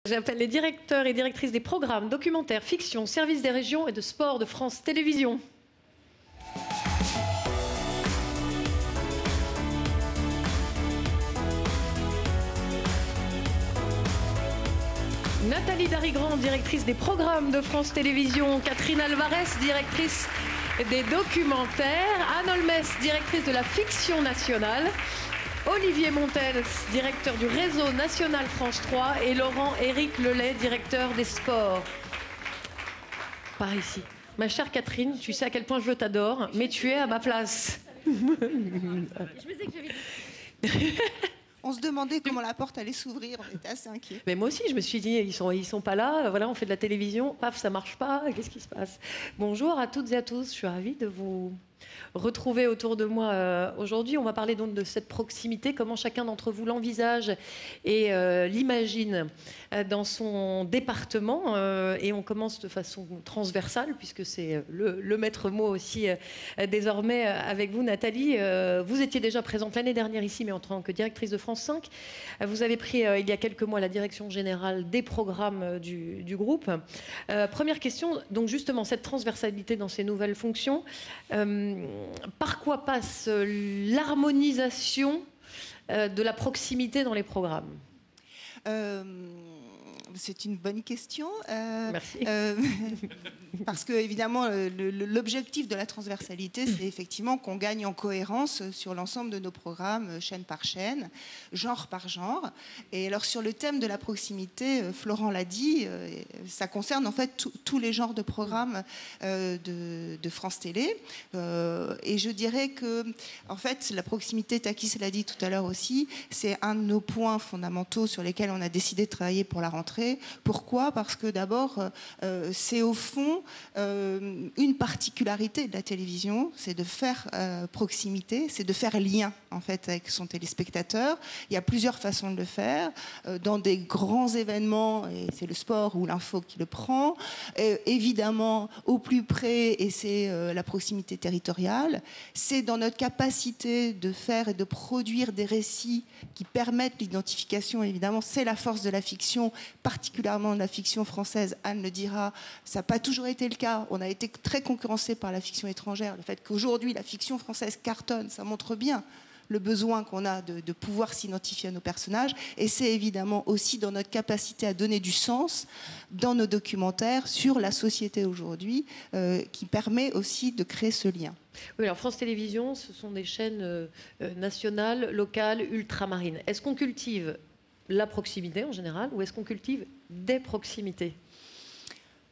J'appelle les directeurs et directrices des programmes, documentaires, fiction, services des régions et de sport de France Télévisions. Nathalie Darigrand, directrice des programmes de France Télévisions. Catherine Alvarez, directrice des documentaires. Anne Olmès, directrice de la fiction nationale. Olivier Montels, directeur du réseau national France 3. Et Laurent-Éric Lelay, directeur des sports. Par ici. Ma chère Catherine, tu sais à quel point je t'adore, mais tu es à ma place. Je me disais que j'avais... On se demandait comment la porte allait s'ouvrir, on était assez inquiets. Mais moi aussi, je me suis dit, ils sont pas là, voilà, on fait de la télévision, paf, ça marche pas, qu'est-ce qui se passe? Bonjour à toutes et à tous, je suis ravie de vous retrouver autour de moi aujourd'hui. On va parler donc de cette proximité, comment chacun d'entre vous l'envisage et l'imagine dans son département. Et on commence de façon transversale, puisque c'est le maître mot aussi désormais avec vous, Nathalie. Vous étiez déjà présente l'année dernière ici, mais en tant que directrice de France 5. Vous avez pris il y a quelques mois la direction générale des programmes du groupe. Première question, donc justement cette transversalité dans ces nouvelles fonctions. Par quoi passe l'harmonisation de la proximité dans les programmes? C'est une bonne question. Merci. Parce que, évidemment, l'objectif de la transversalité, c'est effectivement qu'on gagne en cohérence sur l'ensemble de nos programmes, chaîne par chaîne, genre par genre. Et alors, sur le thème de la proximité, Florent l'a dit, ça concerne en fait tous les genres de programmes de France Télé. Et je dirais que, en fait, la proximité, Takis l'a dit tout à l'heure aussi, c'est un de nos points fondamentaux sur lesquels on a décidé de travailler pour la rentrée. Pourquoi? Parce que d'abord, c'est au fond une particularité de la télévision, c'est de faire proximité, c'est de faire lien en fait avec son téléspectateur. Il y a plusieurs façons de le faire, dans des grands événements, et c'est le sport ou l'info qui le prend, évidemment au plus près, et c'est la proximité territoriale, c'est dans notre capacité de faire et de produire des récits qui permettent l'identification, évidemment, c'est la force de la fiction, particulièrement de la fiction française. Anne le dira, ça n'a pas toujours été le cas. On a été très concurrencé par la fiction étrangère. Le fait qu'aujourd'hui, la fiction française cartonne, ça montre bien le besoin qu'on a de pouvoir s'identifier à nos personnages. Et c'est évidemment aussi dans notre capacité à donner du sens dans nos documentaires sur la société aujourd'hui qui permet aussi de créer ce lien. Oui, alors France Télévisions, ce sont des chaînes nationales, locales, ultramarines. Est-ce qu'on cultive la proximité en général ou est-ce qu'on cultive des proximités?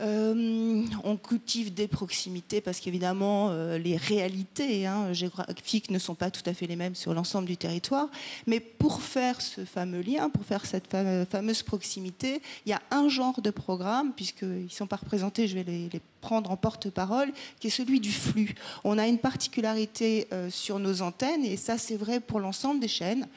On cultive des proximités parce qu'évidemment les réalités géographiques ne sont pas tout à fait les mêmes sur l'ensemble du territoire, mais pour faire ce fameux lien, pour faire cette fameuse proximité, il y a un genre de programme, puisqu'ils ne sont pas représentés, je vais les prendre en porte-parole, qui est celui du flux. On a une particularité sur nos antennes, et ça c'est vrai pour l'ensemble des chaînes,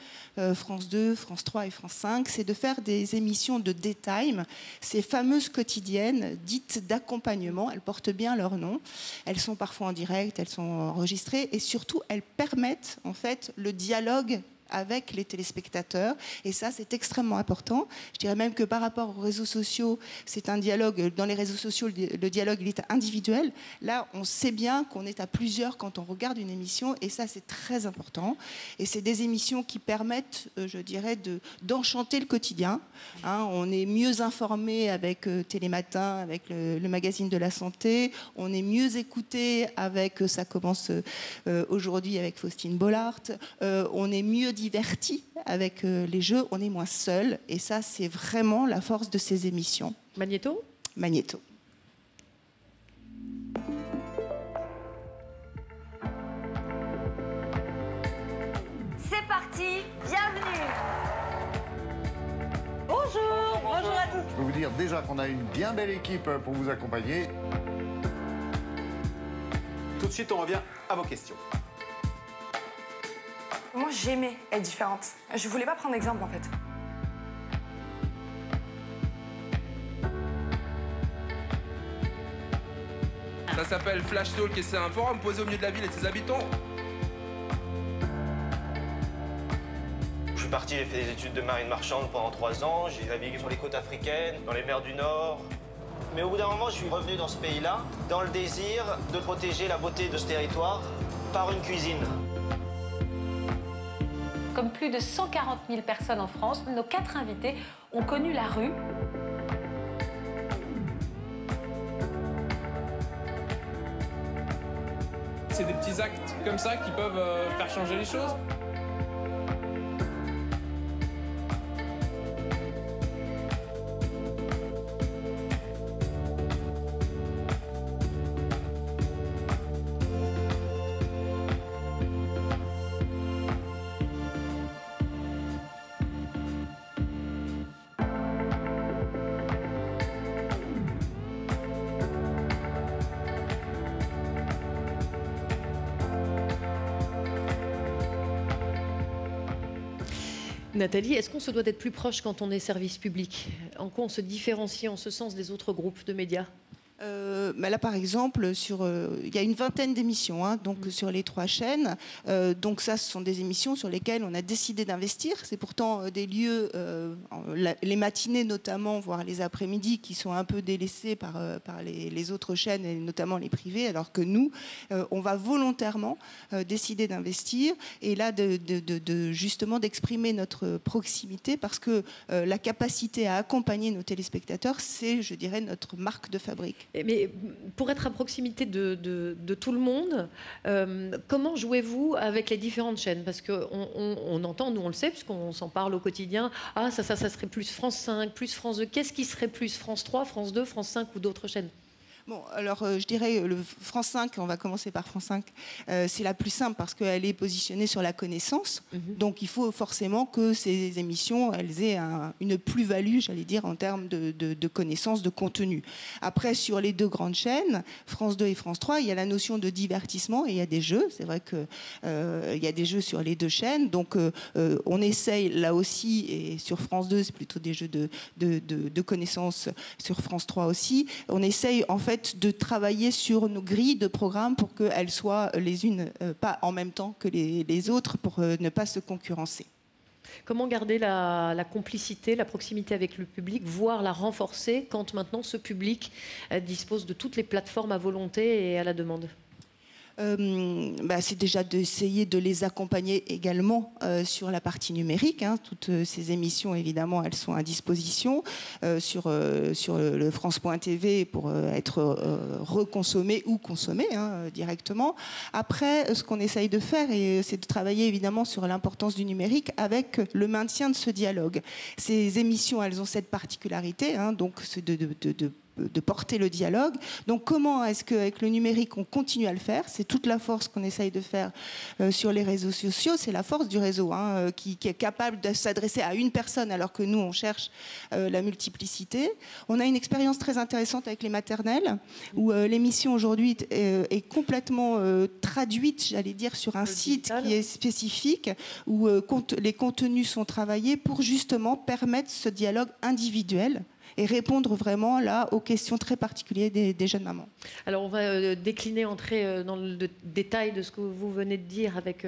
France 2, France 3 et France 5, c'est de faire des émissions de daytime, ces fameuses quotidiennes dites d'accompagnement. Elles portent bien leur nom, elles sont parfois en direct, elles sont enregistrées, et surtout elles permettent en fait le dialogue avec les téléspectateurs, et ça c'est extrêmement important. Je dirais même que par rapport aux réseaux sociaux, c'est un dialogue, dans les réseaux sociaux le dialogue il est individuel. Là on sait bien qu'on est à plusieurs quand on regarde une émission, et ça c'est très important, et c'est des émissions qui permettent je dirais d'enchanter le quotidien, on est mieux informé avec Télématin, avec le magazine de la santé, on est mieux écouté avec Ça commence aujourd'hui avec Faustine Bollard, on est mieux diverti avec les jeux, on est moins seul, et ça c'est vraiment la force de ces émissions. Magnéto ? Magnéto. C'est parti, bienvenue. Bonjour, bonjour à tous. Je peux vous dire déjà qu'on a une bien belle équipe pour vous accompagner. Tout de suite, on revient à vos questions. Moi, j'aimais être différente. Je voulais pas prendre d'exemple, en fait. Ça s'appelle Flash Talk et c'est un forum posé au milieu de la ville et de ses habitants. Je suis parti, j'ai fait des études de marine marchande pendant 3 ans. J'ai navigué sur les côtes africaines, dans les mers du Nord. Mais au bout d'un moment, je suis revenu dans ce pays-là, dans le désir de protéger la beauté de ce territoire par une cuisine. Comme plus de 140 000 personnes en France, nos 4 invités ont connu la rue. C'est des petits actes comme ça qui peuvent faire changer les choses. Nathalie, est-ce qu'on se doit d'être plus proche quand on est service public? En quoi on se différencie en ce sens des autres groupes de médias? Là, par exemple, il y a une vingtaine d'émissions, hein, donc sur les 3 chaînes. Donc ça, ce sont des émissions sur lesquelles on a décidé d'investir. C'est pourtant des lieux, les matinées notamment, voire les après-midi, qui sont un peu délaissés par les autres chaînes, et notamment les privées, alors que nous, on va volontairement décider d'investir et là, justement, d'exprimer notre proximité, parce que la capacité à accompagner nos téléspectateurs, c'est, je dirais, notre marque de fabrique. Mais pour être à proximité de tout le monde, comment jouez-vous avec les différentes chaînes? Parce qu'on entend, nous on le sait, puisqu'on s'en parle au quotidien, ah ça serait plus France 5, plus France 2. Qu'est-ce qui serait plus France 3, France 2, France 5 ou d'autres chaînes? Bon, alors je dirais le France 5, on va commencer par France 5, c'est la plus simple parce qu'elle est positionnée sur la connaissance. Donc il faut forcément que ces émissions, elles aient une plus-value, j'allais dire, en termes de connaissance, de contenu. Après, sur les 2 grandes chaînes, France 2 et France 3, il y a la notion de divertissement et il y a des jeux. C'est vrai qu'il y a des jeux sur les 2 chaînes. Donc on essaye là aussi, et sur France 2, c'est plutôt des jeux de connaissances, sur France 3 aussi, on essaye en fait de travailler sur nos grilles de programmes pour qu'elles soient les unes pas en même temps que les autres, pour ne pas se concurrencer. Comment garder la complicité, la proximité avec le public, voire la renforcer quand maintenant ce public dispose de toutes les plateformes à volonté et à la demande? C'est déjà d'essayer de les accompagner également sur la partie numérique. Hein. Toutes ces émissions, évidemment, elles sont à disposition sur le France.tv pour être reconsommées ou consommées directement. Après, ce qu'on essaye de faire, c'est de travailler évidemment sur l'importance du numérique avec le maintien de ce dialogue. Ces émissions, elles ont cette particularité, hein, donc c'est de porter le dialogue. Donc comment est-ce qu'avec le numérique on continue à le faire? C'est toute la force qu'on essaye de faire sur les réseaux sociaux. C'est la force du réseau qui est capable de s'adresser à une personne alors que nous on cherche la multiplicité. On a une expérience très intéressante avec les maternelles où l'émission aujourd'hui est complètement traduite, j'allais dire, sur un site qui est spécifique où les contenus sont travaillés pour justement permettre ce dialogue individuel et répondre vraiment là aux questions très particulières des jeunes mamans. Alors on va décliner, entrer dans le détail de ce que vous venez de dire avec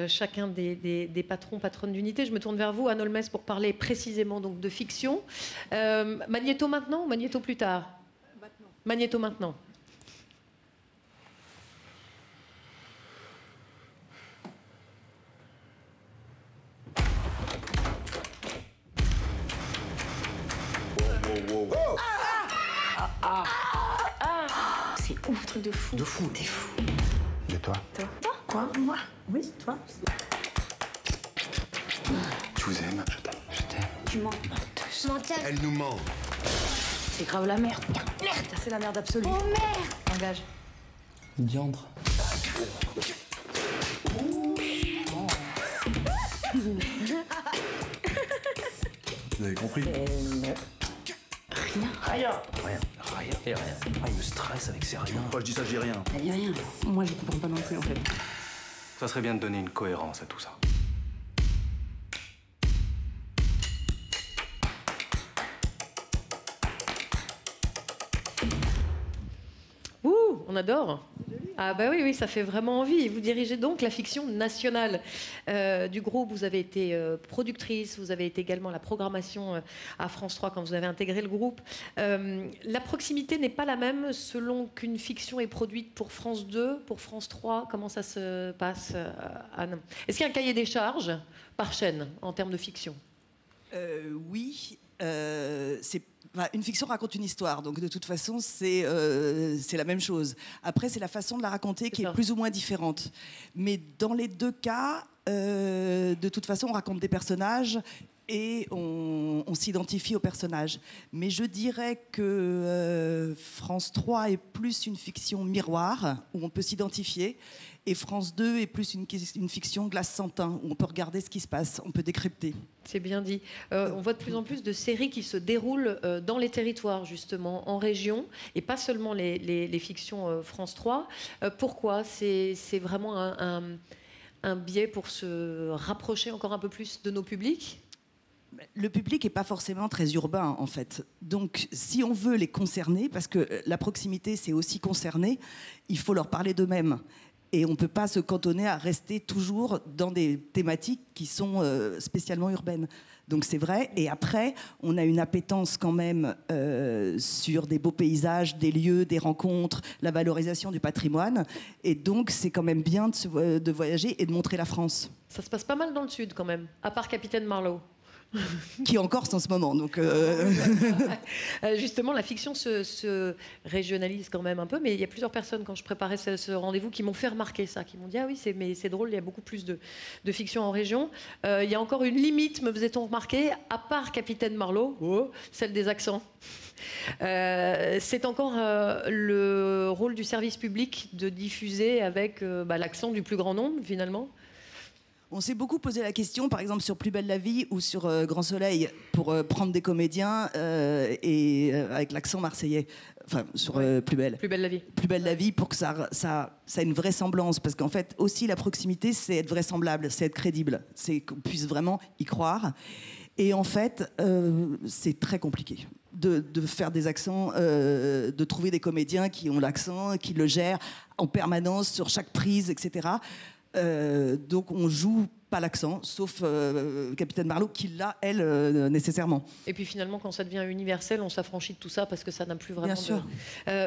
chacun des patronnes d'unité. Je me tourne vers vous, Anne Holmes, pour parler précisément donc de fiction. Magnéto maintenant ou Magnéto plus tard? Maintenant. Magnéto maintenant. C'est ouf, truc de fou. De fou. T'es fou. Et toi? Toi? Quoi? Moi? Oui, toi. Je vous aime. Je t'aime. Je t'aime. Tu mens. Menteur. Elle nous ment. C'est grave la merde. Merde. C'est la merde absolue. Oh merde. Engage. Diandre. Vous avez compris? Rien. Rien. Et rien. Ah, il me stresse avec ces rien. Quand je dis ça, je dis rien. Elle dit rien. Moi, je comprends pas non plus, en fait. Ça serait bien de donner une cohérence à tout ça. Ouh, on adore. Ah bah oui, oui, ça fait vraiment envie. Vous dirigez donc la fiction nationale du groupe. Vous avez été productrice, vous avez été également à la programmation à France 3 quand vous avez intégré le groupe. La proximité n'est pas la même selon qu'une fiction est produite pour France 2, pour France 3. Comment ça se passe, Anne? Est-ce qu'il y a un cahier des charges par chaîne en termes de fiction? Oui. Une fiction raconte une histoire, donc de toute façon c'est la même chose. Après c'est la façon de la raconter qui est plus ou moins différente. Mais dans les deux cas, de toute façon on raconte des personnages et on s'identifie aux personnages. Mais je dirais que France 3 est plus une fiction miroir, où on peut s'identifier, et France 2 est plus une fiction glace sans teint, où on peut regarder ce qui se passe, on peut décrypter. C'est bien dit. On voit de plus en plus de séries qui se déroulent dans les territoires, justement, en région, et pas seulement les fictions France 3. Pourquoi? C'est vraiment un biais pour se rapprocher encore un peu plus de nos publics? Le public n'est pas forcément très urbain, en fait. Donc, si on veut les concerner, parce que la proximité, c'est aussi concerner, il faut leur parler d'eux-mêmes. Et on ne peut pas se cantonner à rester toujours dans des thématiques qui sont spécialement urbaines. Donc c'est vrai. Et après, on a une appétence quand même sur des beaux paysages, des lieux, des rencontres, la valorisation du patrimoine. Et donc c'est quand même bien de voyager et de montrer la France. Ça se passe pas mal dans le sud quand même, à part Capitaine Marlowe. Qui est en Corse en ce moment. Donc Justement, la fiction se régionalise quand même un peu, mais il y a plusieurs personnes, quand je préparais ce rendez-vous, qui m'ont fait remarquer ça, qui m'ont dit « Ah oui, c'est drôle, il y a beaucoup plus de fiction en région. Il y a encore une limite, me faisait-on remarquer, à part Capitaine Marlowe, celle des accents. C'est encore le rôle du service public de diffuser avec l'accent du plus grand nombre, finalement. On s'est beaucoup posé la question, par exemple, sur Plus belle la vie ou sur Grand Soleil, pour prendre des comédiens avec l'accent marseillais. Enfin, sur Plus belle. Plus belle la vie. Plus belle la vie, pour que ça ait une vraisemblance. Parce qu'en fait, aussi, la proximité, c'est être vraisemblable, c'est être crédible. C'est qu'on puisse vraiment y croire. Et en fait, c'est très compliqué de faire des accents, de trouver des comédiens qui ont l'accent, qui le gèrent en permanence sur chaque prise, etc. Donc on joue pas l'accent, sauf Capitaine Marlowe qui l'a, elle, nécessairement. Et puis finalement, quand ça devient universel, on s'affranchit de tout ça parce que ça n'a plus vraiment Bien sûr.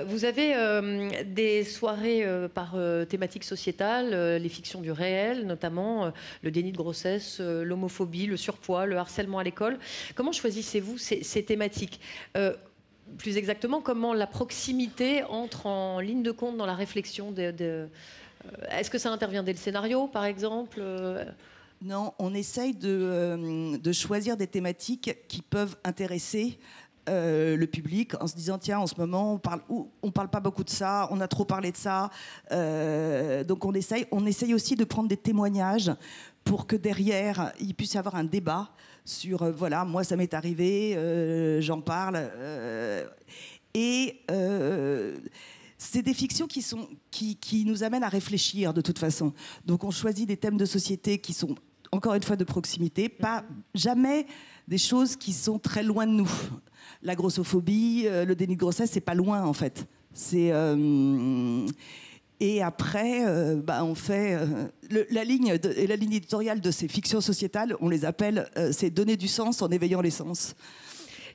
Vous avez des soirées par thématique sociétale, les fictions du réel, notamment le déni de grossesse, l'homophobie, le surpoids, le harcèlement à l'école. Comment choisissez-vous ces thématiques? Plus exactement, comment la proximité entre en ligne de compte dans la réflexion Est-ce que ça intervient dès le scénario, par exemple? Non, on essaye de choisir des thématiques qui peuvent intéresser le public en se disant tiens, en ce moment, on parle pas beaucoup de ça, on a trop parlé de ça. Donc on essaye aussi de prendre des témoignages pour que derrière, il puisse y avoir un débat sur voilà, moi ça m'est arrivé, j'en parle. C'est des fictions qui nous amènent à réfléchir de toute façon. Donc on choisit des thèmes de société qui sont, encore une fois, de proximité, pas jamais des choses qui sont très loin de nous. La grossophobie, le déni de grossesse, c'est pas loin en fait. Et après, on fait la ligne éditoriale de ces fictions sociétales, on les appelle, c'est donner du sens en éveillant les sens.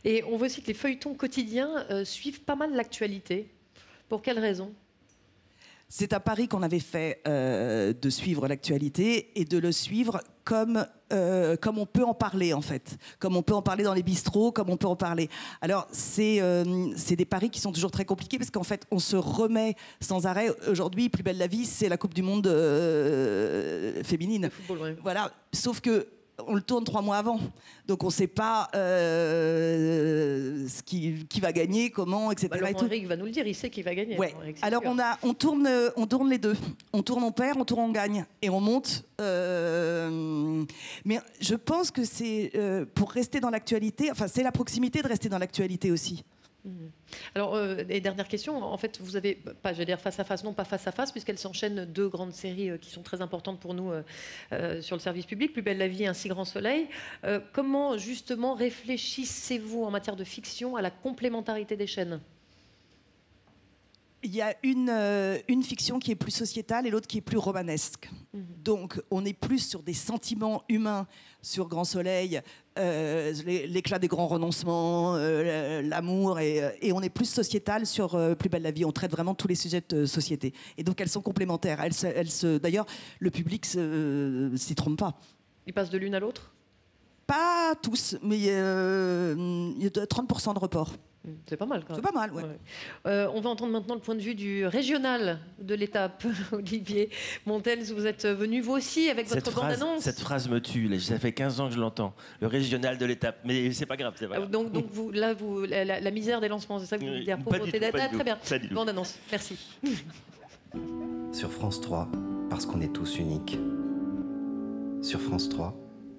Et on voit aussi que les feuilletons quotidiens suivent pas mal l'actualité. Pour quelles raisons? C'est à Paris qu'on avait fait de suivre l'actualité et de le suivre comme on peut en parler, en fait. Comme on peut en parler dans les bistrots, comme on peut en parler. Alors, c'est des paris qui sont toujours très compliqués parce qu'en fait, on se remet sans arrêt. Aujourd'hui, Plus belle la vie, c'est la Coupe du Monde féminine. Le football, oui. Voilà. Sauf que on le tourne 3 mois avant, donc on ne sait pas qui va gagner, comment, etc. Laurent Henrique va nous le dire, il sait qui va gagner. Ouais. Alors on tourne les deux. On tourne, on perd, on tourne, on gagne, et on monte. Mais je pense que c'est pour rester dans l'actualité. Enfin, c'est la proximité de rester dans l'actualité aussi. Alors, et dernière question, en fait, vous avez, pas, j'allais dire face à face, non pas face à face, puisqu'elles s'enchaînent 2 grandes séries qui sont très importantes pour nous sur le service public, Plus belle la vie, ainsi Grand Soleil. Comment, justement, réfléchissez-vous en matière de fiction à la complémentarité des chaînes? Il y a une fiction qui est plus sociétale et l'autre qui est plus romanesque. Donc, on est plus sur des sentiments humains sur Grand Soleil, l'éclat des grands renoncements, l'amour, et on est plus sociétal sur Plus belle la vie. On traite vraiment tous les sujets de société. Et donc, elles sont complémentaires. D'ailleurs, le public s'y trompe pas. Ils passent de l'une à l'autre? Pas tous, mais il y a 30% de report. C'est pas mal quand même. C'est pas mal, ouais. On va entendre maintenant le point de vue du régional de l'étape. Olivier Montels, vous êtes venu vous aussi avec votre bande-annonce. Cette phrase me tue, ça fait 15 ans que je l'entends. Le régional de l'étape, mais c'est pas grave. C'est pas grave. Donc vous, là, la misère des lancements, c'est ça que vous voulez dire? Pauvreté d'État, très bien. Bande-annonce, merci. Sur France 3, parce qu'on est tous uniques. Sur France 3,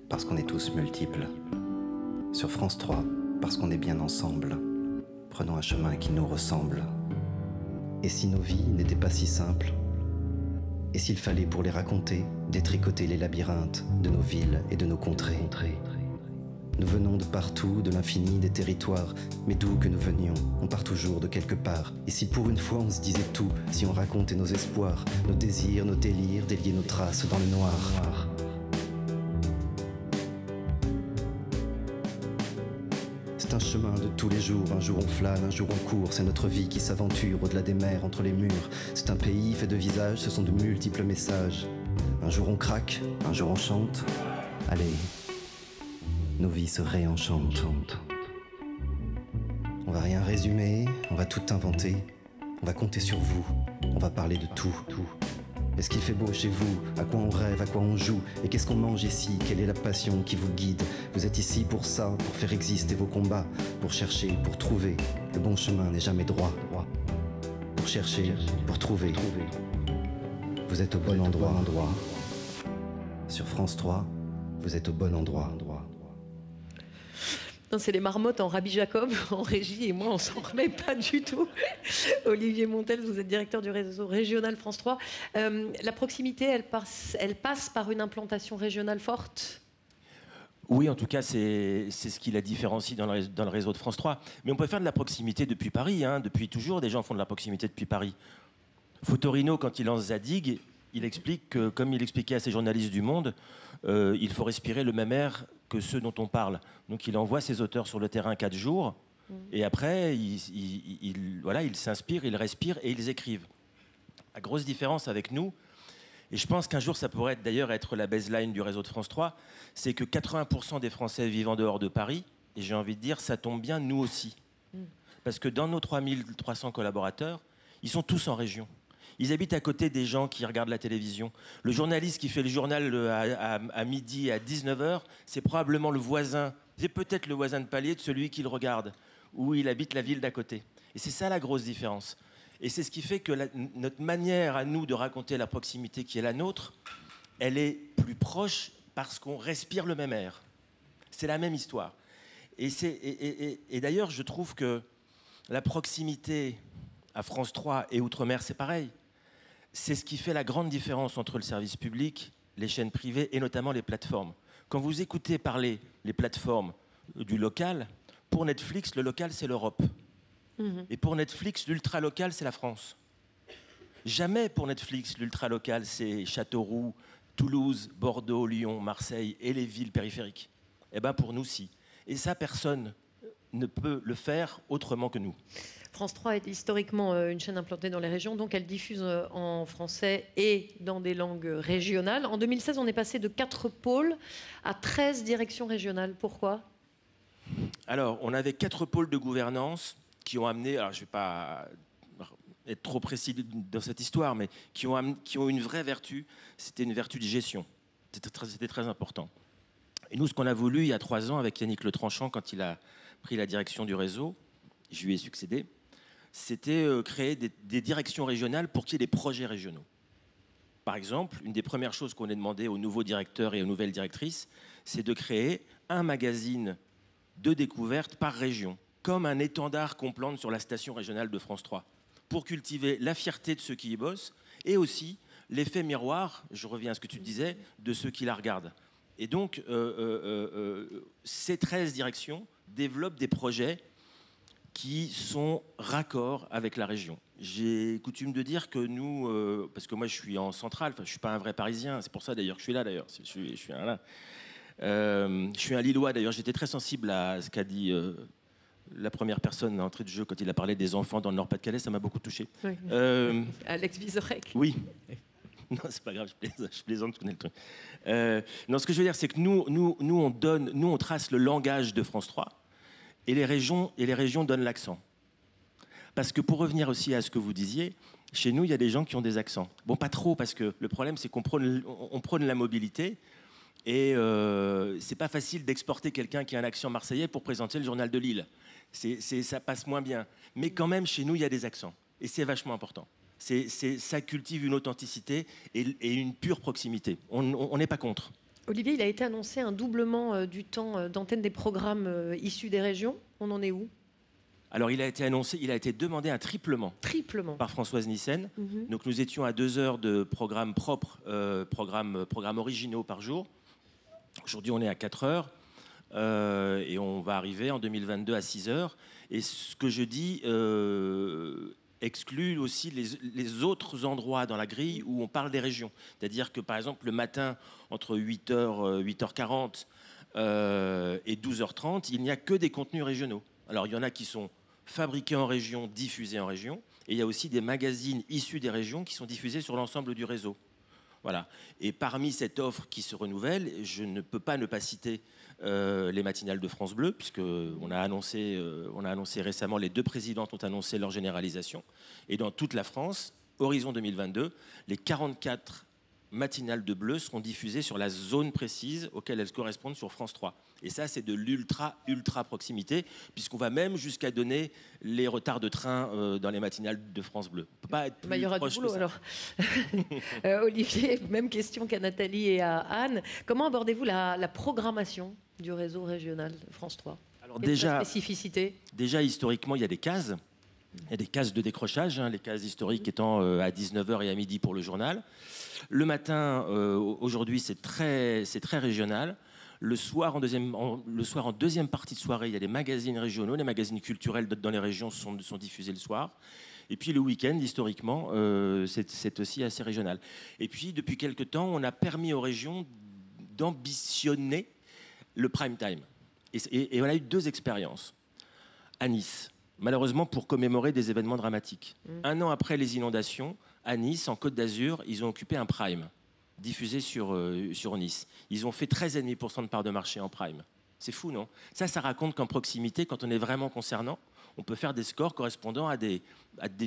parce qu'on est tous multiples. Sur France 3, parce qu'on est bien ensemble. Prenons un chemin qui nous ressemble. Et si nos vies n'étaient pas si simples? Et s'il fallait pour les raconter, détricoter les labyrinthes de nos villes et de nos contrées? Nous venons de partout, de l'infini des territoires, mais d'où que nous venions, on part toujours de quelque part. Et si pour une fois on se disait tout, si on racontait nos espoirs, nos désirs, nos délires, délier nos traces dans le noir. C'est un chemin de tous les jours, un jour on flâne, un jour on court, c'est notre vie qui s'aventure au-delà des mers, entre les murs. C'est un pays fait de visages, ce sont de multiples messages. Un jour on craque, un jour on chante. Allez, nos vies se réenchantent. On va rien résumer, on va tout inventer. On va compter sur vous, on va parler de tout. Est-ce qu'il fait beau chez vous? À quoi on rêve? À quoi on joue? Et qu'est-ce qu'on mange ici? Quelle est la passion qui vous guide? Vous êtes ici pour ça, pour faire exister vos combats, pour chercher, pour trouver. Le bon chemin n'est jamais droit. Pour chercher, pour trouver. Vous êtes au bon endroit. Sur France 3, vous êtes au bon endroit. Non, c'est les marmottes en Rabbi Jacob, en régie, et moi, on s'en remet pas du tout. Olivier Montels, vous êtes directeur du réseau régional France 3. La proximité, elle passe par une implantation régionale forte? Oui, en tout cas, c'est ce qui la différencie dans le réseau de France 3. Mais on peut faire de la proximité depuis Paris. Depuis toujours, des gens font de la proximité depuis Paris. Fotorino, quand il lance Zadig, il explique que, comme il expliquait à ses journalistes du Monde, il faut respirer le même air que ceux dont on parle. Donc il envoie ses auteurs sur le terrain 4 jours, et après, il s'inspire, il respire, et ils écrivent. La grosse différence avec nous, et je pense qu'un jour ça pourrait d'ailleurs être la baseline du réseau de France 3, c'est que 80% des Français vivent en dehors de Paris, et j'ai envie de dire, ça tombe bien, nous aussi. Parce que dans nos 3300 collaborateurs, ils sont tous en région. Ils habitent à côté des gens qui regardent la télévision. Le journaliste qui fait le journal à midi, à 19h, c'est probablement le voisin, c'est peut-être le voisin de palier de celui qui le regarde, où il habite la ville d'à côté. Et c'est ça la grosse différence. Et c'est ce qui fait que notre manière à nous de raconter la proximité qui est la nôtre, elle est plus proche parce qu'on respire le même air. C'est la même histoire. Et d'ailleurs, je trouve que la proximité à France 3 et Outre-mer, c'est pareil. C'est ce qui fait la grande différence entre le service public, les chaînes privées et notamment les plateformes. Quand vous écoutez parler les plateformes du local, pour Netflix, le local, c'est l'Europe. Et pour Netflix, l'ultra-local, c'est la France. Jamais pour Netflix, l'ultra-local, c'est Châteauroux, Toulouse, Bordeaux, Lyon, Marseille et les villes périphériques. Eh bien, pour nous, si. Et ça, personne ne peut le faire autrement que nous. France 3 est historiquement une chaîne implantée dans les régions, donc elle diffuse en français et dans des langues régionales. En 2016, on est passé de 4 pôles à 13 directions régionales. Pourquoi? Alors, on avait 4 pôles de gouvernance qui ont amené, alors je ne vais pas être trop précis dans cette histoire, mais qui ont une vraie vertu, c'était une vertu de gestion. C'était très important. Et nous, ce qu'on a voulu il y a 3 ans avec Yannick Le Tranchant, quand il a pris la direction du réseau, je lui ai succédé, c'était créer des directions régionales pour qu'il y ait des projets régionaux. Par exemple, une des premières choses qu'on a demandé aux nouveaux directeurs et aux nouvelles directrices, c'est de créer un magazine de découverte par région, comme un étendard qu'on plante sur la station régionale de France 3, pour cultiver la fierté de ceux qui y bossent et aussi l'effet miroir, je reviens à ce que tu disais, de ceux qui la regardent. Et donc, ces 13 directions développent des projets qui sont raccords avec la région. J'ai coutume de dire que nous, parce que moi je suis en centrale, je ne suis pas un vrai Parisien, c'est pour ça d'ailleurs que je suis là d'ailleurs, je suis un Lillois d'ailleurs, j'étais très sensible à ce qu'a dit la première personne à l'entrée de jeu quand il a parlé des enfants dans le Nord-Pas-de-Calais, ça m'a beaucoup touché. Oui. Alex Vizorek. Oui. Non, c'est pas grave, je plaisante, je connais le truc. Non, ce que je veux dire, c'est que nous on trace le langage de France 3 et les régions donnent l'accent. Parce que pour revenir aussi à ce que vous disiez, chez nous, il y a des gens qui ont des accents. Bon, pas trop, parce que le problème, c'est qu'on prône la mobilité et c'est pas facile d'exporter quelqu'un qui a un accent marseillais pour présenter le journal de Lille. Ça passe moins bien. Mais quand même, chez nous, il y a des accents. Et c'est vachement important. Ça cultive une authenticité et une pure proximité. On n'est pas contre. Olivier, il a été annoncé un doublement du temps d'antenne des programmes issus des régions. On en est où? Alors, il a été annoncé, il a été demandé un triplement. Par Françoise Nyssen. Donc, nous étions à 2 heures de programmes propres, programmes originaux par jour. Aujourd'hui, on est à 4 heures. Et on va arriver en 2022 à 6 heures. Et ce que je dis exclut aussi les autres endroits dans la grille où on parle des régions. C'est-à-dire que, par exemple, le matin, entre 8h, 8h40 et 12h30, il n'y a que des contenus régionaux. Alors, il y en a qui sont fabriqués en région, diffusés en région. Et il y a aussi des magazines issus des régions qui sont diffusés sur l'ensemble du réseau. Voilà. Et parmi cette offre qui se renouvelle, je ne peux pas ne pas citer les matinales de France Bleu, puisqu'on a annoncé récemment, les 2 présidentes ont annoncé leur généralisation. Et dans toute la France, horizon 2022, les 44 matinales de Bleu seront diffusées sur la zone précise auquel elles correspondent sur France 3. Et ça, c'est de l'ultra proximité, puisqu'on va même jusqu'à donner les retards de train dans les matinales de France Bleu. On peut pas être plus il y aura proche du boulot que ça. alors. Olivier, même question qu'à Nathalie et à Anne. Comment abordez-vous la programmation du réseau régional de France 3? Alors déjà, spécificité. Déjà, historiquement, il y a des cases. Il y a des cases de décrochage, les cases historiques étant à 19h et à midi pour le journal. Le matin, aujourd'hui, c'est très régional. Le soir, en deuxième partie de soirée, il y a des magazines régionaux, les magazines culturels dans les régions sont diffusés le soir. Et puis le week-end, historiquement, c'est aussi assez régional. Et puis, depuis quelque temps, on a permis aux régions d'ambitionner le prime time. Et on a eu 2 expériences. À Nice, malheureusement pour commémorer des événements dramatiques. 1 an après les inondations, à Nice, en Côte d'Azur, ils ont occupé un prime diffusé sur Nice. Ils ont fait 13,5% de part de marché en prime. C'est fou, non? Ça raconte qu'en proximité, quand on est vraiment concernant, on peut faire des scores correspondant à des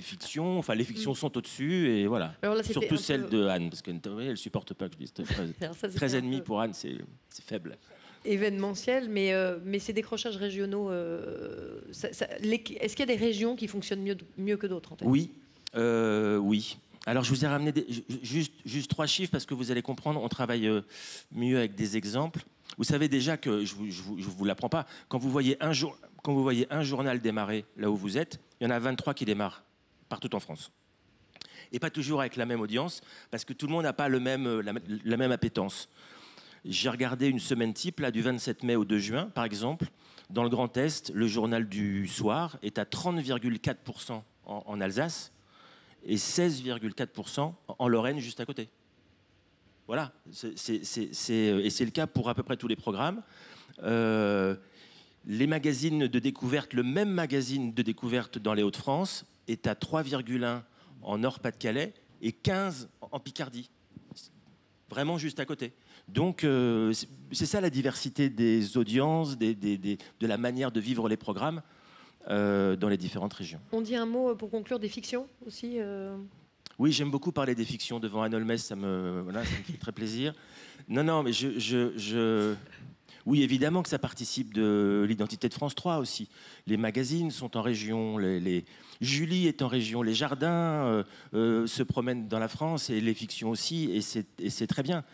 fictions. Enfin, les fictions sont au-dessus, et voilà. Là, surtout celle de Anne, parce qu'elle ne supporte pas que je dise 13,5 pour Anne, c'est faible. Événementiel, mais ces décrochages régionaux, est-ce qu'il y a des régions qui fonctionnent mieux que d'autres en fait? Oui, oui. Alors, je vous ai ramené juste 3 chiffres parce que vous allez comprendre, on travaille mieux avec des exemples. Vous savez déjà que, je ne vous l'apprends pas, quand vous voyez un journal démarrer là où vous êtes, il y en a 23 qui démarrent partout en France. Et pas toujours avec la même audience, parce que tout le monde n'a pas la même appétence. J'ai regardé une semaine type, là, du 27 mai au 2 juin, par exemple. Dans le Grand Est, le journal du soir est à 30,4% en Alsace et 16,4% en Lorraine, juste à côté. Voilà, et c'est le cas pour à peu près tous les programmes. Les magazines de découverte, le même magazine de découverte dans les Hauts-de-France est à 3,1 en Nord-Pas-de-Calais et 15 en Picardie. Vraiment juste à côté. Donc, c'est ça la diversité des audiences, de la manière de vivre les programmes dans les différentes régions. On dit un mot pour conclure des fictions aussi Oui, j'aime beaucoup parler des fictions devant Anne Holmes, ça me fait très plaisir. Non, mais oui, évidemment que ça participe de l'identité de France 3 aussi. Les magazines sont en région, Julie est en région, les jardins se promènent dans la France et les fictions aussi, et c'est très bien.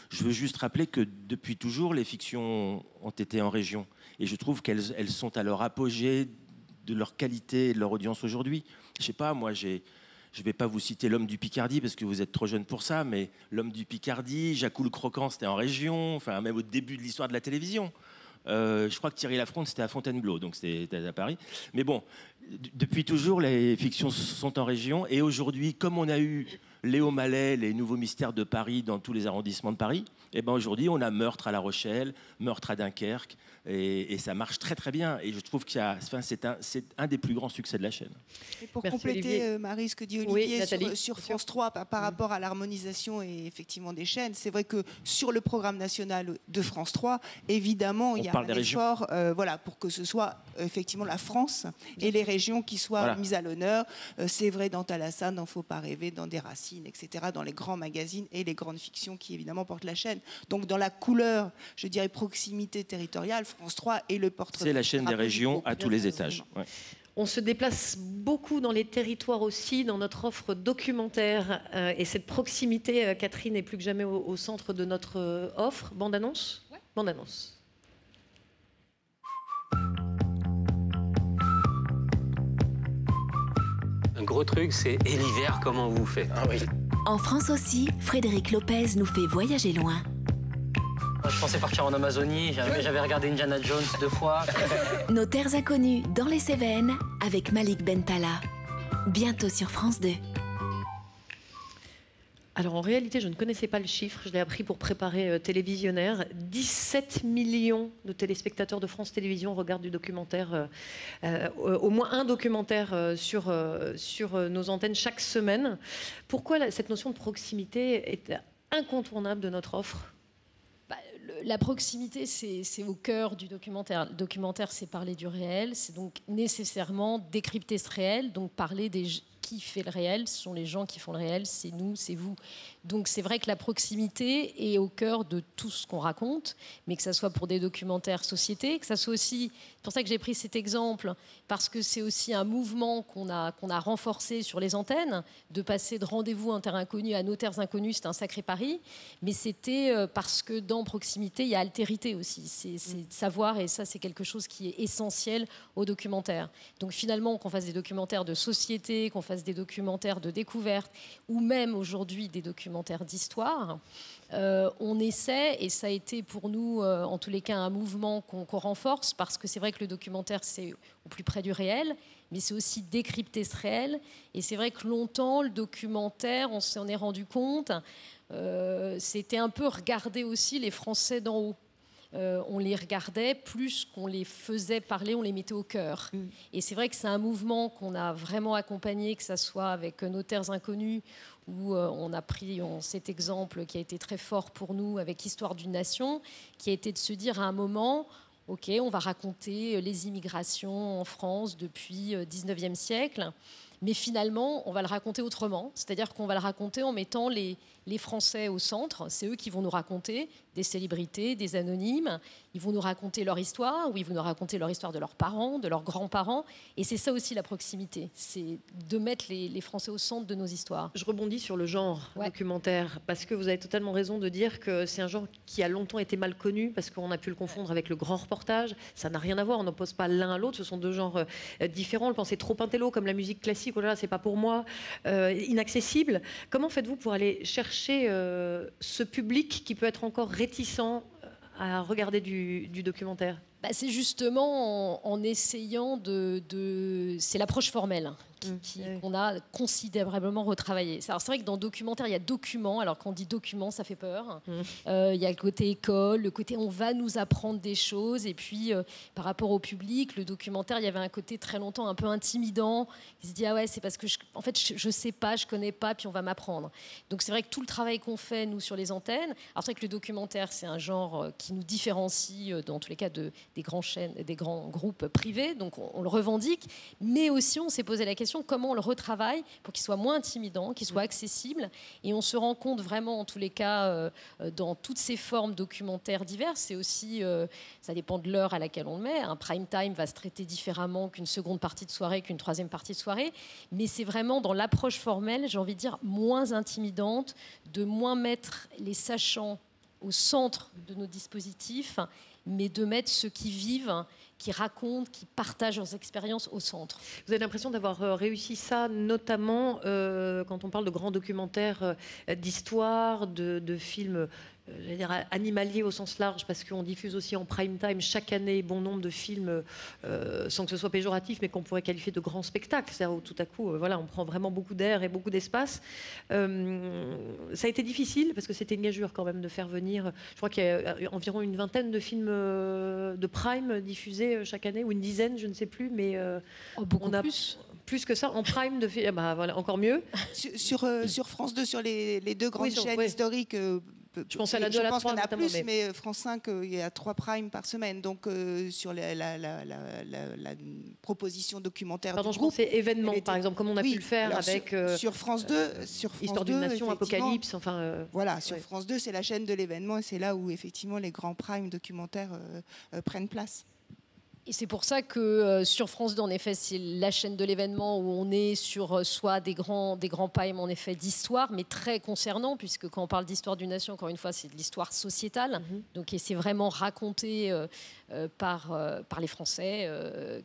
Je veux juste rappeler que depuis toujours, les fictions ont été en région. Et je trouve qu'elles sont à leur apogée de leur qualité et de leur audience aujourd'hui. Je sais pas, moi, je ne vais pas vous citer L'Homme du Picardie parce que vous êtes trop jeune pour ça, mais L'Homme du Picardie, Jacou le Croquant, c'était en région, enfin, même au début de l'histoire de la télévision. Je crois que Thierry Lafronde, c'était à Fontainebleau, donc c'était à Paris. Mais bon, depuis toujours, les fictions sont en région. Et aujourd'hui, comme on a eu Léo Mallet, les nouveaux mystères de Paris dans tous les arrondissements de Paris, et ben aujourd'hui, on a Meurtre à La Rochelle, Meurtre à Dunkerque, et ça marche très très bien. Et je trouve que c'est un des plus grands succès de la chaîne. Et pour Merci, compléter, Olivier. Marie, ce que dit Olivier Nathalie, sur France 3 par rapport à l'harmonisation et effectivement des chaînes, c'est vrai que sur le programme national de France 3, évidemment, il y a un effort voilà, pour que ce soit effectivement la France et les régions qui soient mises à l'honneur. C'est vrai dans Thalassa, dans Faut pas rêver, dans Des Racines, etc., dans les grands magazines et les grandes fictions qui évidemment portent la chaîne. Donc dans la couleur, je dirais proximité territoriale, France 3 et le porte. C'est la chaîne des régions à tous les étages. Ouais. On se déplace beaucoup dans les territoires aussi, dans notre offre documentaire. Et cette proximité, Catherine, est plus que jamais au centre de notre offre. Bande-annonce ? Ouais. Bande-annonce. Un gros truc, c'est et l'hiver, comment vous faites? Ah oui. En France aussi, Frédéric Lopez nous fait voyager loin. Je pensais partir en Amazonie, j'avais regardé Indiana Jones 2 fois. Nos terres inconnues dans les Cévennes avec Malik Bentala. Bientôt sur France 2. Alors en réalité, je ne connaissais pas le chiffre, je l'ai appris pour préparer Télévisionnaire. 17 millions de téléspectateurs de France Télévisions regardent du documentaire, au moins un documentaire sur nos antennes chaque semaine. Pourquoi cette notion de proximité est incontournable de notre offre ? La proximité, c'est au cœur du documentaire. Le documentaire, c'est parler du réel, c'est donc nécessairement décrypter ce réel, donc parler qui fait le réel, ce sont les gens qui font le réel, c'est nous, c'est vous. Donc c'est vrai que la proximité est au cœur de tout ce qu'on raconte, mais que ça soit pour des documentaires société, que ça soit aussi, c'est pour ça que j'ai pris cet exemple, parce que c'est aussi un mouvement qu'on a renforcé sur les antennes, de passer de rendez-vous en terre inconnue à nos terres inconnues, c'est un sacré pari, mais c'était parce que dans proximité, il y a altérité aussi, c'est de savoir, et ça c'est quelque chose qui est essentiel au documentaire. Donc finalement, qu'on fasse des documentaires de société, qu'on fasse des documentaires de découverte, ou même aujourd'hui des documentaires d'histoire, on essaie, et ça a été pour nous en tous les cas un mouvement qu'on renforce, parce que c'est vrai que le documentaire c'est au plus près du réel, mais c'est aussi décrypter ce réel, et c'est vrai que longtemps le documentaire, on s'en est rendu compte, c'était un peu regarder aussi les Français d'en haut. On les regardait plus qu'on les faisait parler, on les mettait au cœur. Et c'est vrai que c'est un mouvement qu'on a vraiment accompagné, que ce soit avec Nos terres inconnues, où on a pris cet exemple qui a été très fort pour nous avec Histoire d'une nation, qui a été de se dire à un moment, ok, on va raconter les immigrations en France depuis le 19e siècle, mais finalement, on va le raconter autrement, c'est-à-dire qu'on va le raconter en mettant les Français au centre, c'est eux qui vont nous raconter des célébrités, des anonymes, ils vont nous raconter leur histoire, ou ils vont nous raconter leur histoire de leurs parents, de leurs grands-parents, et c'est ça aussi la proximité, c'est de mettre les Français au centre de nos histoires. Je rebondis sur le genre documentaire, parce que vous avez totalement raison de dire que c'est un genre qui a longtemps été mal connu, parce qu'on a pu le confondre avec le grand reportage, ça n'a rien à voir, on n'oppose pas l'un à l'autre, ce sont deux genres différents, on le pensait trop intello, comme la musique classique, oh là là, c'est pas pour moi, inaccessible. Comment faites-vous pour aller chercher ce public qui peut être encore réticent à regarder du documentaire? C'est justement en essayant c'est l'approche formelle qu'on a considérablement retravaillé. Alors c'est vrai que dans documentaire, il y a document, alors quand on dit document, ça fait peur. Il y a le côté école, le côté on va nous apprendre des choses, et puis par rapport au public, le documentaire, il y avait un côté très longtemps un peu intimidant. Il se dit ah ouais, c'est parce que je sais pas, je connais pas, puis on va m'apprendre. Donc c'est vrai que tout le travail qu'on fait nous sur les antennes, alors c'est vrai que le documentaire c'est un genre qui nous différencie dans tous les cas des grands chaînes, des grands groupes privés, donc on le revendique, mais aussi on s'est posé la question comment on le retravaille pour qu'il soit moins intimidant, qu'il soit accessible, et on se rend compte vraiment en tous les cas dans toutes ces formes documentaires diverses, c'est aussi, ça dépend de l'heure à laquelle on le met, un prime time va se traiter différemment qu'une seconde partie de soirée, qu'une troisième partie de soirée, mais c'est vraiment dans l'approche formelle, j'ai envie de dire, moins intimidante, de moins mettre les sachants au centre de nos dispositifs, mais de mettre ceux qui vivent, qui racontent, qui partagent leurs expériences au centre. Vous avez l'impression d'avoir réussi ça, notamment quand on parle de grands documentaires d'histoire, de films j'allais dire animalier au sens large, parce qu'on diffuse aussi en prime time chaque année bon nombre de films, sans que ce soit péjoratif, mais qu'on pourrait qualifier de grands spectacles. C'est-à-dire où tout à coup, voilà, on prend vraiment beaucoup d'air et beaucoup d'espace. Ça a été difficile, parce que c'était une gageure quand même de faire venir, je crois qu'il y a environ une vingtaine de films de prime diffusés chaque année, ou une dizaine, je ne sais plus, mais beaucoup on a plus que ça en prime de films. Bah, voilà, encore mieux. Sur France 2, sur les deux grandes chaînes historiques, je pense à la 2 à la 3 qu'il y en a notamment, plus, mais France 5, il y a 3 primes par semaine. Donc sur la proposition documentaire Pardon, du je groupe, pensais événements, par exemple, comme on a pu le faire avec sur France 2, Histoire d'une nation, Apocalypse, enfin... voilà, sur France 2, c'est la chaîne de l'événement et c'est là où effectivement les grands primes documentaires prennent place. Et c'est pour ça que sur France 2, en effet, c'est la chaîne de l'événement où on est sur soit des grands primes en effet d'histoire, mais très concernant, puisque quand on parle d'histoire d'une nation, encore une fois, c'est de l'histoire sociétale. Donc, et c'est vraiment raconté par les Français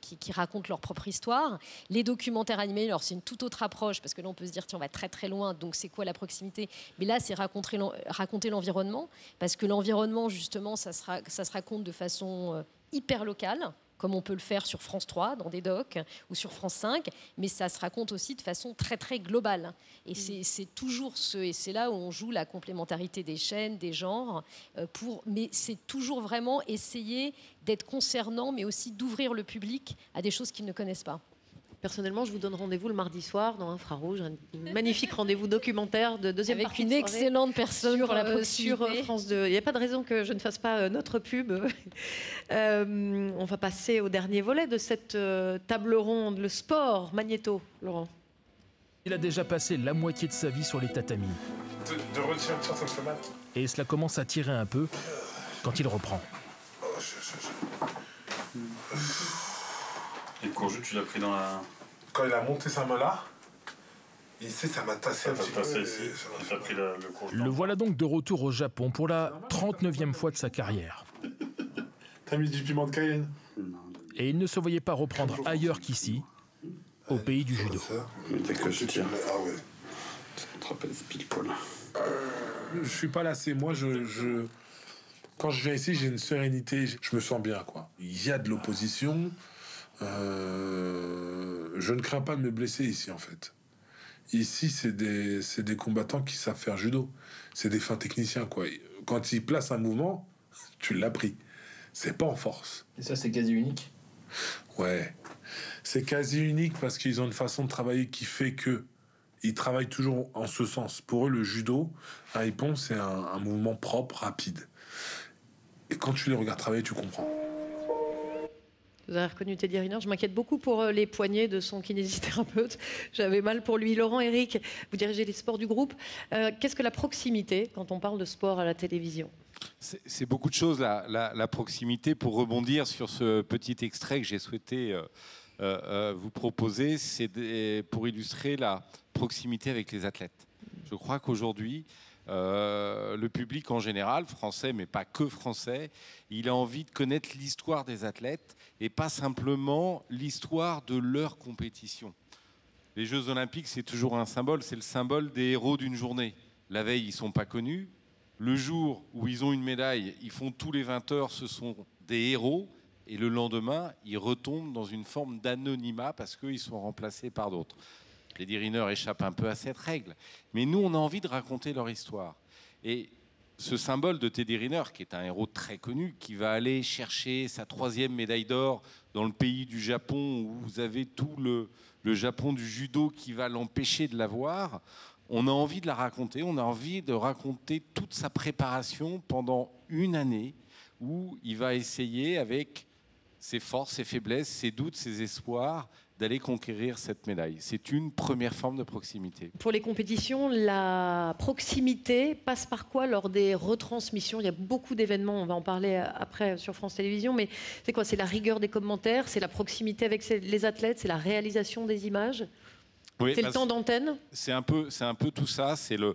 qui racontent leur propre histoire. Les documentaires animés, alors c'est une toute autre approche, parce que là, on peut se dire, tiens, on va très très loin, donc c'est quoi la proximité? Mais là, c'est raconter l'environnement, parce que l'environnement, justement, ça se raconte de façon hyper locale, comme on peut le faire sur France 3, dans des docs, ou sur France 5, mais ça se raconte aussi de façon très, très globale. Et c'est toujours et c'est là où on joue la complémentarité des chaînes, des genres, mais c'est toujours vraiment essayer d'être concernant, mais aussi d'ouvrir le public à des choses qu'ils ne connaissent pas. Personnellement, je vous donne rendez-vous le mardi soir dans Infrarouge, un magnifique rendez-vous documentaire de deuxième avec partie une de soirée excellente personne sur, pour la proximité. sur France 2. Il n'y a pas de raison que je ne fasse pas notre pub. On va passer au dernier volet de cette table ronde, le sport. Magnéto, Laurent. Il a déjà passé la moitié de sa vie sur les tatamis. De retirer, ça me fait mal. Et cela commence à tirer un peu quand il reprend. Et le courgette, tu l'as pris dans la... Quand il a monté sa main là, ici, ça m'a tassé un petit peu. T'as pris le courgette. Le voilà donc de retour au Japon pour la 39e fois de sa carrière. T'as mis du piment de Cayenne? Et il ne se voyait pas reprendre ailleurs qu'ici, au pays du judo. Mais dès que je tire... Ah ouais. Ça te rappelle pile poil. Je suis pas lassé. Moi, quand je viens ici, j'ai une sérénité. Je me sens bien, quoi. Il y a de l'opposition. Je ne crains pas de me blesser ici, en fait. Ici, c'est des combattants qui savent faire judo. C'est des fins techniciens, quoi. Quand ils placent un mouvement, tu l'as pris. C'est pas en force. Et ça, c'est quasi unique? Ouais. C'est quasi unique parce qu'ils ont une façon de travailler qui fait que ils travaillent toujours en ce sens. Pour eux, le judo, un ippon, c'est un mouvement propre, rapide. Et quand tu les regardes travailler, tu comprends. Vous avez reconnu Teddy Riner. Je m'inquiète beaucoup pour les poignets de son kinésithérapeute. J'avais mal pour lui. Laurent, Eric, vous dirigez les sports du groupe. Qu'est-ce que la proximité quand on parle de sport à la télévision? C'est beaucoup de choses, la proximité. Pour rebondir sur ce petit extrait que j'ai souhaité vous proposer, c'est pour illustrer la proximité avec les athlètes. Je crois qu'aujourd'hui, le public en général, français, mais pas que français, il a envie de connaître l'histoire des athlètes et pas simplement l'histoire de leur compétition. Les Jeux Olympiques, c'est toujours un symbole, c'est le symbole des héros d'une journée. La veille, ils ne sont pas connus. Le jour où ils ont une médaille, ils font tous les 20 heures, ce sont des héros. Et le lendemain, ils retombent dans une forme d'anonymat parce qu'ils sont remplacés par d'autres. Teddy Riner échappe un peu à cette règle. Mais nous, on a envie de raconter leur histoire. Et ce symbole de Teddy Riner, qui est un héros très connu, qui va aller chercher sa 3e médaille d'or dans le pays du Japon, où vous avez tout le Japon du judo qui va l'empêcher de l'avoir, on a envie de la raconter. On a envie de raconter toute sa préparation pendant une année, où il va essayer, avec ses forces, ses faiblesses, ses doutes, ses espoirs, d'aller conquérir cette médaille. C'est une première forme de proximité. Pour les compétitions, la proximité passe par quoi lors des retransmissions? Il y a beaucoup d'événements, on va en parler après sur France Télévisions, mais c'est quoi? C'est la rigueur des commentaires, c'est la proximité avec les athlètes, c'est la réalisation des images? Oui, c'est le temps d'antenne? C'est un peu tout ça, c'est le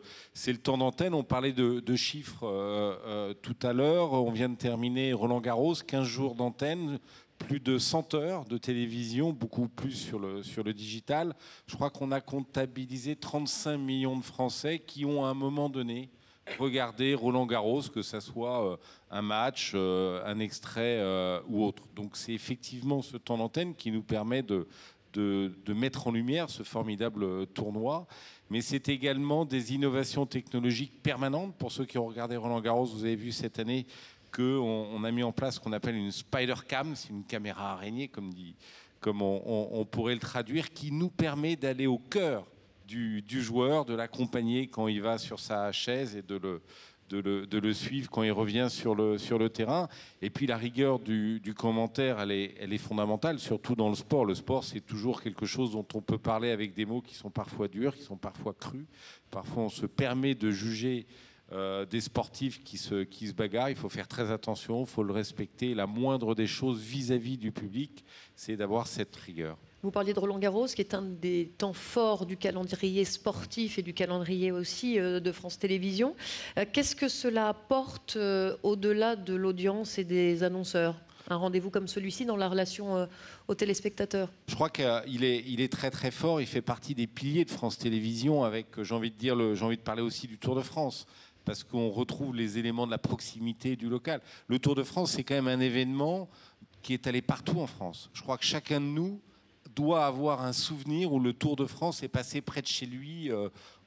temps d'antenne. On parlait de chiffres tout à l'heure, on vient de terminer Roland Garros, 15 jours d'antenne, plus de 100 heures de télévision, beaucoup plus sur le digital. Je crois qu'on a comptabilisé 35 millions de Français qui ont à un moment donné regarder Roland-Garros, que ça soit un match, un extrait ou autre. Donc c'est effectivement ce temps d'antenne qui nous permet de mettre en lumière ce formidable tournoi. Mais c'est également des innovations technologiques permanentes. Pour ceux qui ont regardé Roland-Garros, vous avez vu cette année qu'on a mis en place ce qu'on appelle une spider cam, c'est une caméra araignée, comme on pourrait le traduire, qui nous permet d'aller au cœur du joueur, de l'accompagner quand il va sur sa chaise et de le suivre quand il revient sur le terrain. Et puis la rigueur du commentaire, elle est fondamentale, surtout dans le sport. Le sport, c'est toujours quelque chose dont on peut parler avec des mots qui sont parfois durs, qui sont parfois crus. Parfois, on se permet de juger des sportifs qui se bagarrent. Il faut faire très attention, il faut le respecter. La moindre des choses vis-à-vis du public, c'est d'avoir cette rigueur. Vous parliez de Roland-Garros, qui est un des temps forts du calendrier sportif et du calendrier aussi de France Télévisions. Qu'est-ce que cela apporte au-delà de l'audience et des annonceurs ? Un rendez-vous comme celui-ci dans la relation aux téléspectateurs? Je crois qu'il est très très fort. Il fait partie des piliers de France Télévisions avec, j'ai envie de parler aussi du Tour de France, parce qu'on retrouve les éléments de la proximité du local. Le Tour de France, c'est quand même un événement qui est allé partout en France. Je crois que chacun de nous doit avoir un souvenir où le Tour de France est passé près de chez lui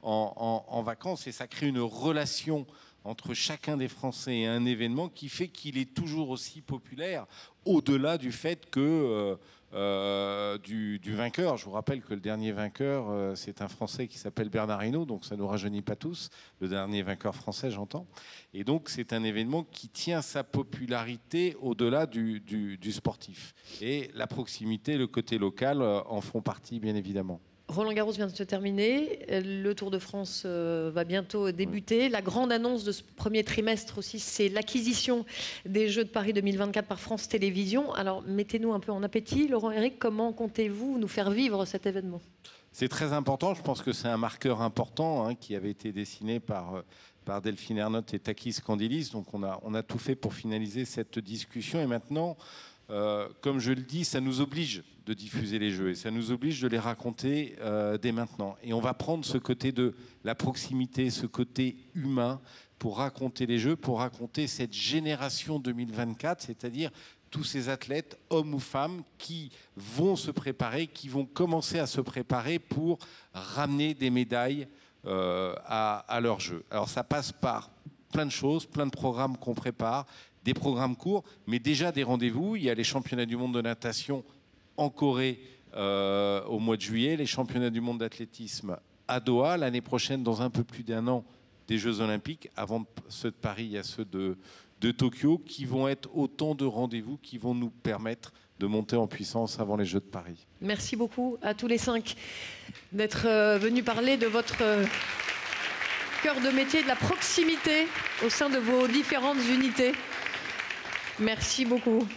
en vacances, et ça crée une relation entre chacun des Français et un événement qui fait qu'il est toujours aussi populaire, au-delà du fait que du vainqueur. Je vous rappelle que le dernier vainqueur, c'est un Français qui s'appelle Bernard Hinault, donc ça ne nous rajeunit pas tous, le dernier vainqueur français, j'entends. Et donc c'est un événement qui tient sa popularité au-delà du sportif. Et la proximité, le côté local en font partie, bien évidemment. Roland-Garros vient de se terminer, le Tour de France va bientôt débuter. La grande annonce de ce premier trimestre aussi, c'est l'acquisition des Jeux de Paris 2024 par France Télévisions. Alors mettez-nous un peu en appétit, Laurent-Éric, comment comptez-vous nous faire vivre cet événement ? C'est très important, je pense que c'est un marqueur important qui avait été dessiné par Delphine Ernotte et Takis Candilis. Donc on a tout fait pour finaliser cette discussion, et maintenant, comme je le dis, ça nous oblige de diffuser les jeux et ça nous oblige de les raconter dès maintenant. Et on va prendre ce côté de la proximité, ce côté humain pour raconter les jeux, pour raconter cette génération 2024, c'est-à-dire tous ces athlètes, hommes ou femmes, qui vont se préparer, qui vont commencer à se préparer pour ramener des médailles à leurs jeux. Alors ça passe par plein de choses, plein de programmes qu'on prépare, des programmes courts, mais déjà des rendez-vous. Il y a les championnats du monde de natation en Corée au mois de juillet, les championnats du monde d'athlétisme à Doha. L'année prochaine, dans un peu plus d'un an, des Jeux Olympiques. Avant ceux de Paris, il y a ceux de Tokyo, qui vont être autant de rendez-vous qui vont nous permettre de monter en puissance avant les Jeux de Paris. Merci beaucoup à tous les 5 d'être venus parler de votre cœur de métier, de la proximité au sein de vos différentes unités. Merci beaucoup.